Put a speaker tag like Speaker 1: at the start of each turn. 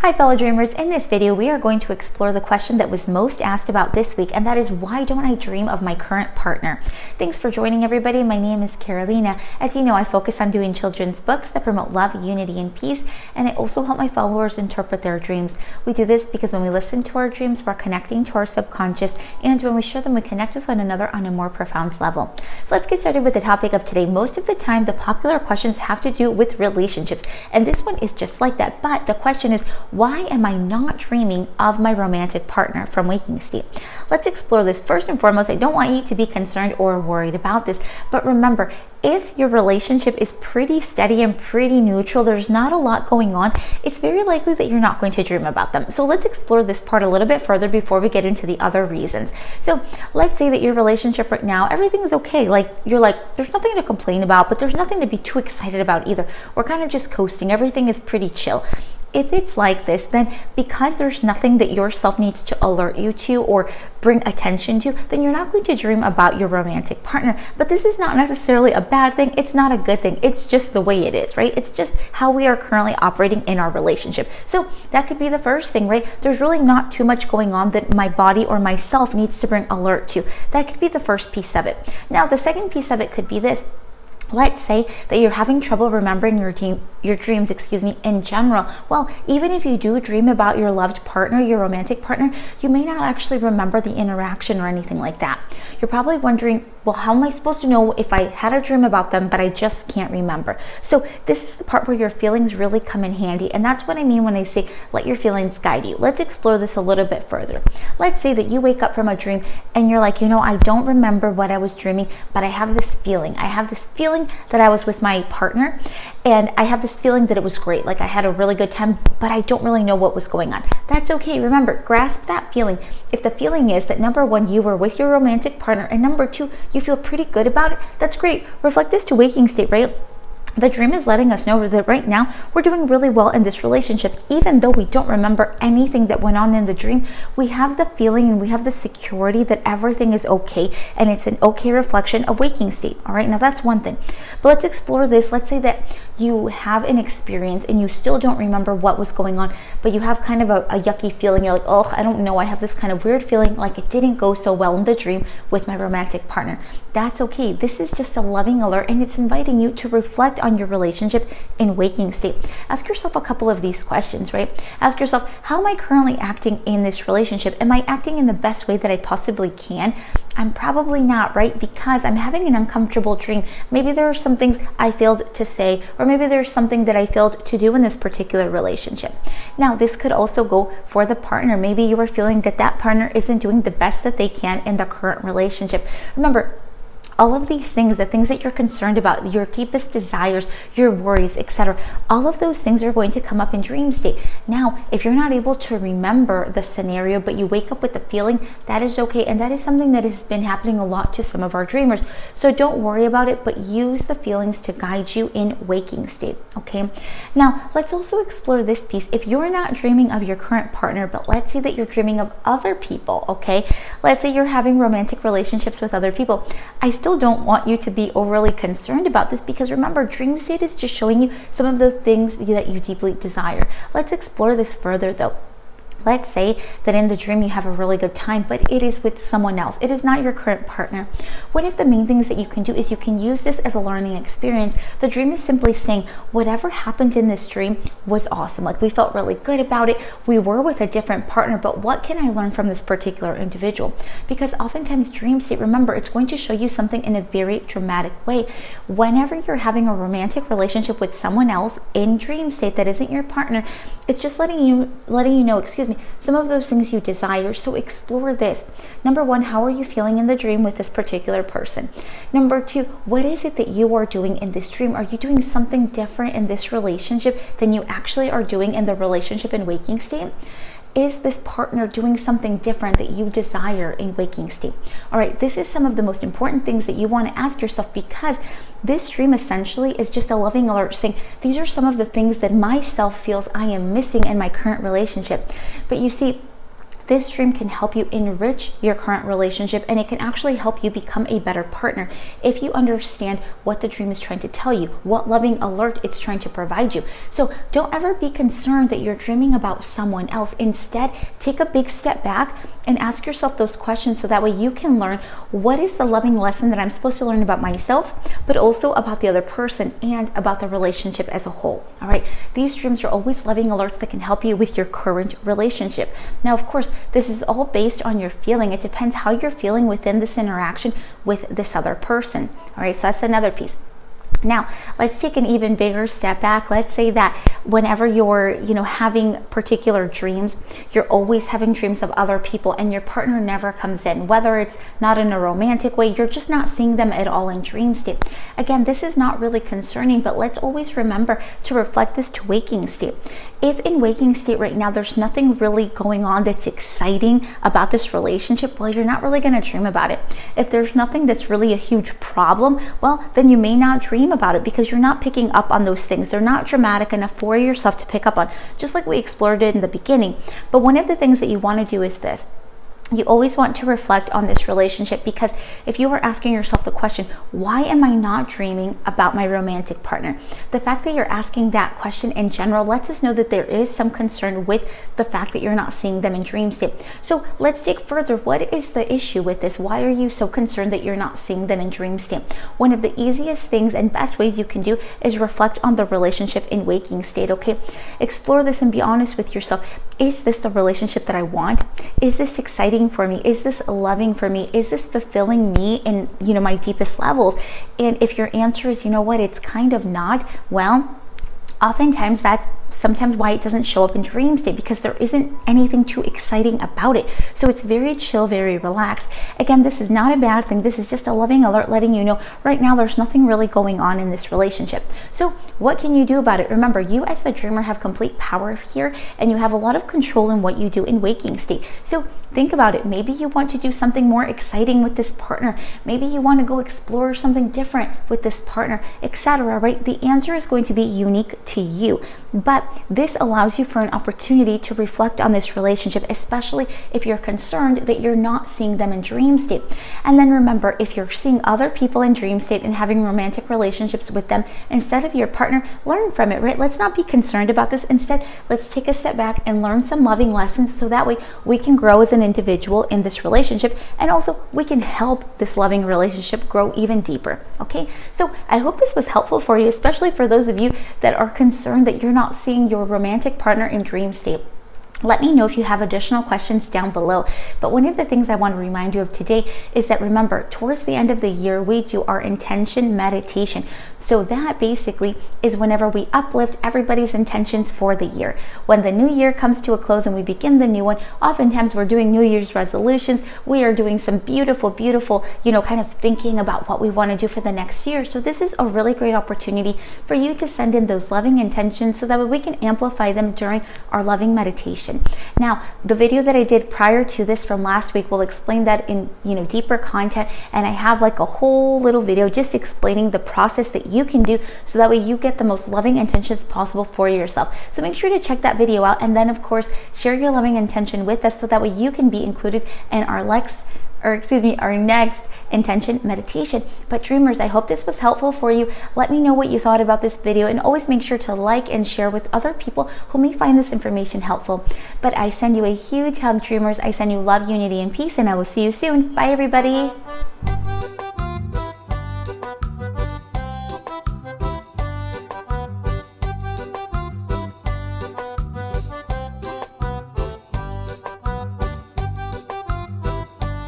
Speaker 1: Hi fellow dreamers, in this video we are going to explore the question that was most asked about this week, and that is, why don't I dream of my current partner? Thanks for joining everybody. My name is Carolina. As you know, I focus on doing children's books that promote love, unity, and peace, and I also help my followers interpret their dreams. We do this because when we listen to our dreams, we're connecting to our subconscious, and when we share them, we connect with one another on a more profound level. So let's get started with the topic of today. Most of the time, the popular questions have to do with relationships, and this one is just like that, but the question is, why am I not dreaming of my romantic partner from waking state? Let's explore this. First and foremost, I don't want you to be concerned or worried about this, but remember, if your relationship is pretty steady and pretty neutral, there's not a lot going on, it's very likely that you're not going to dream about them. So let's explore this part a little bit further before we get into the other reasons. So let's say that your relationship right now, everything's okay. You're like, there's nothing to complain about, but there's nothing to be too excited about either. We're kind of just coasting. Everything is pretty chill. If it's like this, then because there's nothing that yourself needs to alert you to or bring attention to, then you're not going to dream about your romantic partner. But this is not necessarily a bad thing. It's not a good thing. It's just the way it is, right? It's just how we are currently operating in our relationship. So that could be the first thing, right? There's really not too much going on that my body or myself needs to bring alert to. That could be the first piece of it. Now, the second piece of it could be this. Let's say that you're having trouble remembering your dreams, in general. Well, even if you do dream about your loved partner, your romantic partner, you may not actually remember the interaction or anything like that. You're probably wondering, well, how am I supposed to know if I had a dream about them, but I just can't remember? So this is the part where your feelings really come in handy, and that's what I mean when I say let your feelings guide you. Let's explore this a little bit further. Let's say that you wake up from a dream and you're like, I don't remember what I was dreaming, but I have this feeling. I have this feeling that I was with my partner, and I have this feeling that it was great, like I had a really good time, but I don't really know what was going on. That's okay. Remember, grasp that feeling. If the feeling is that number one, you were with your romantic partner, and number two, you feel pretty good about it, that's great. Reflect this to waking state, right? The dream is letting us know that right now we're doing really well in this relationship. Even though we don't remember anything that went on in the dream, we have the feeling and we have the security that everything is okay, and it's an okay reflection of waking state. All right, now that's one thing. But let's explore this. Let's say that you have an experience and you still don't remember what was going on, but you have kind of a yucky feeling. You're like, oh, I don't know. I have this kind of weird feeling like it didn't go so well in the dream with my romantic partner. That's okay. This is just a loving alert, and it's inviting you to reflect on your relationship in waking state. Ask yourself a couple of these questions, right? Ask yourself, how am I currently acting in this relationship? Am I acting in the best way that I possibly can? I'm probably not, right? Because I'm having an uncomfortable dream. Maybe there are some things I failed to say, or maybe there's something that I failed to do in this particular relationship. Now, this could also go for the partner. Maybe you are feeling that that partner isn't doing the best that they can in the current relationship. Remember, all of these things, the things that you're concerned about, your deepest desires, your worries, etc., all of those things are going to come up in dream state. Now, if you're not able to remember the scenario, but you wake up with the feeling, that is okay. And that is something that has been happening a lot to some of our dreamers. So don't worry about it, but use the feelings to guide you in waking state, okay? Now, let's also explore this piece. If you're not dreaming of your current partner, but let's say that you're dreaming of other people, okay? Let's say you're having romantic relationships with other people. I still don't want you to be overly concerned about this, because remember, dream state is just showing you some of the things that you deeply desire. Let's explore this further though. Let's say that in the dream you have a really good time, but it is with someone else. It is not your current partner. One of the main things that you can do is you can use this as a learning experience. The dream is simply saying, whatever happened in this dream was awesome. Like, we felt really good about it. We were with a different partner, but what can I learn from this particular individual? Because oftentimes dream state, remember, it's going to show you something in a very dramatic way. Whenever you're having a romantic relationship with someone else in dream state that isn't your partner, it's just letting you know, some of those things you desire. So explore this. Number one, how are you feeling in the dream with this particular person? Number two, what is it that you are doing in this dream? Are you doing something different in this relationship than you actually are doing in the relationship in waking state? Is this partner doing something different that you desire in waking state? All right, this is some of the most important things that you want to ask yourself, because this dream essentially is just a loving alert saying, these are some of the things that myself feels I am missing in my current relationship. But you see, This dream can help you enrich your current relationship, and it can actually help you become a better partner if you understand what the dream is trying to tell you, what loving alert it's trying to provide you. So don't ever be concerned that you're dreaming about someone else. Instead, take a big step back and ask yourself those questions so that way you can learn what is the loving lesson that I'm supposed to learn about myself, but also about the other person and about the relationship as a whole. All right, these dreams are always loving alerts that can help you with your current relationship. Now, of course, this is all based on your feeling. It depends how you're feeling within this interaction with this other person. All right, so that's another piece. Now, let's take an even bigger step back. Let's say that whenever you're, having particular dreams, you're always having dreams of other people and your partner never comes in, whether it's not in a romantic way, you're just not seeing them at all in dream state. Again, this is not really concerning, but let's always remember to reflect this to waking state. If in waking state right now, there's nothing really going on that's exciting about this relationship, well, you're not really going to dream about it. If there's nothing that's really a huge problem, well, then you may not dream about it because you're not picking up on those things. They're not dramatic enough for yourself to pick up on, just like we explored it in the beginning. But one of the things that you want to do is this. You always want to reflect on this relationship, because if you are asking yourself the question, why am I not dreaming about my romantic partner? The fact that you're asking that question in general lets us know that there is some concern with the fact that you're not seeing them in dream state. So let's dig further. What is the issue with this? Why are you so concerned that you're not seeing them in dream state? One of the easiest things and best ways you can do is reflect on the relationship in waking state, okay? Explore this and be honest with yourself. Is this the relationship that I want? Is this exciting for me? Is this loving for me? Is this fulfilling me in, my deepest levels? And if your answer is, it's kind of not, well, oftentimes that's sometimes why it doesn't show up in dream state, because there isn't anything too exciting about it. So it's very chill, very relaxed. Again, this is not a bad thing. This is just a loving alert letting you know right now there's nothing really going on in this relationship. So what can you do about it? Remember, you as the dreamer have complete power here, and you have a lot of control in what you do in waking state. So think about it. Maybe you want to do something more exciting with this partner. Maybe you want to go explore something different with this partner, etc. Right? The answer is going to be unique to you. But this allows you for an opportunity to reflect on this relationship, especially if you're concerned that you're not seeing them in dream state. And then remember, if you're seeing other people in dream state and having romantic relationships with them instead of your partner, learn from it, right? Let's not be concerned about this. Instead, let's take a step back and learn some loving lessons so that way we can grow as an individual in this relationship, and also we can help this loving relationship grow even deeper. Okay, so I hope this was helpful for you, especially for those of you that are concerned that you're not seeing your romantic partner in dream state. Let me know if you have additional questions down below. But one of the things I want to remind you of today is that, remember, towards the end of the year, we do our intention meditation. So that basically is whenever we uplift everybody's intentions for the year. When the new year comes to a close and we begin the new one, oftentimes we're doing New Year's resolutions. We are doing some beautiful, kind of thinking about what we want to do for the next year. So this is a really great opportunity for you to send in those loving intentions so that we can amplify them during our loving meditation. Now, the video that I did prior to this from last week will explain that in deeper content, and I have like a whole little video just explaining the process that you can do so that way you get the most loving intentions possible for yourself. So make sure to check that video out, and then of course share your loving intention with us so that way you can be included in our next intention meditation. But dreamers, I hope this was helpful for you. Let me know what you thought about this video, and always make sure to like and share with other people who may find this information helpful. But I send you a huge hug, dreamers. I send you love, unity, and peace, and I will see you soon. Bye, everybody.